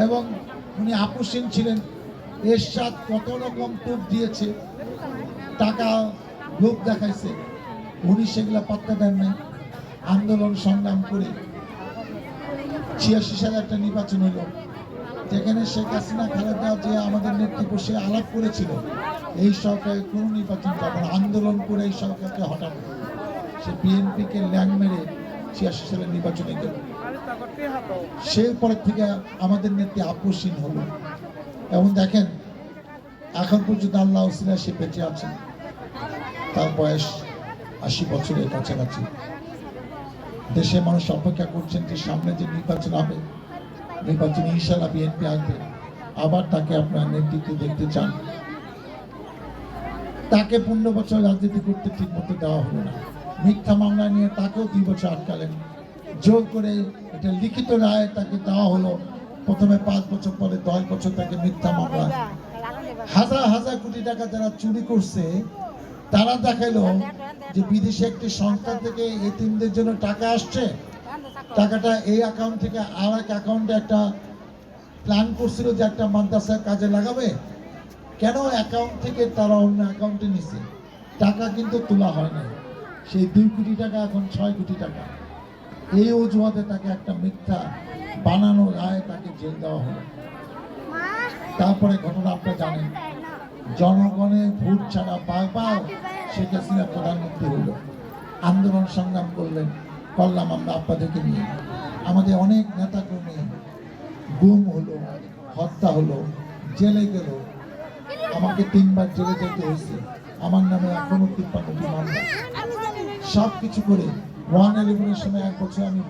এবং উনি আপোষহীন ছিলেন। এরশাদ কত রকম টুপ দিয়েছে, টাকা লোভ দেখাইছে, উনি সেগুলা পাত্তা দেন নাই। আন্দোলন সংগ্রাম করে 86 সালে একটা নির্বাচন হলো, যেখানে শেখ হাসিনা খালেদা যে আমাদের নেত্রী বসে আলাপ করেছিল এই সরকারের কোনো নির্বাচন যাবে না, আন্দোলন করে এই সরকারকে হটানো। সে বিএনপিকে ল্যাং মেরে 86 সালে নির্বাচনে গেল। সে পরের থেকে আমাদের নেত্রী আপোষহীন হলো। এবং দেখেন এখন পর্যন্ত আল্লাহ ওসিলা সে বেঁচে আছেন, তার বয়স 80 বছরের কাছাকাছি। দেশের মানুষ অপেক্ষা করছেন যে সামনে যে নির্বাচন হবে, নির্বাচনে ইনশাআল্লাহ বিএনপি আসবে, আবার তাকে আপনার নেতৃত্বে দেখতে চান। তাকে 15 বছর রাজনীতি করতে ঠিক মতো দেওয়া হলো না, মিথ্যা মামলা নিয়ে তাকেও 2 বছর আটকালেন। জোর করে এটা লিখিত রায় তাকে দেওয়া হলো, প্রথমে 5 বছর, পরে 10 বছর তাকে মিথ্যা মামলা। হাজার হাজার কোটি টাকা যারা চুরি করছে তারা দেখাইলো যে বিদেশে একটি সংস্থা থেকে এতিমদের জন্য টাকা আসছে, টাকাটা এই অ্যাকাউন্ট থেকে আর এক অ্যাকাউন্টে একটা প্ল্যান করছিল যে একটা মাদ্রাসার কাজে লাগাবে। কেন অ্যাকাউন্ট থেকে তারা অন্য অ্যাকাউন্টে নিছে, টাকা কিন্তু তোলা হয় না। সেই 2 কোটি টাকা এখন 6 কোটি টাকা। এই অজুহাতে তাকে একটা মিথ্যা বানানো রায় তাকে জেল দেওয়া হলো। তারপরে ঘটনা আপনারা জানেন, জনগণের ভোট ছাড়া বারবার শেখ হাসিনা প্রধানমন্ত্রী হলো। আন্দোলন সংগ্রাম করলাম আমরা আপনাদেরকে নিয়ে। আমাদের অনেক নেতাকর্মী গুম হলো, হত্যা হলো, জেলে গেল। আমাকে 3 বার জেলে যেতে হয়েছে, আমার নামে এখনো 53টি মামলা। সব কিছু করে 111-এর সময় 1 বছর আমি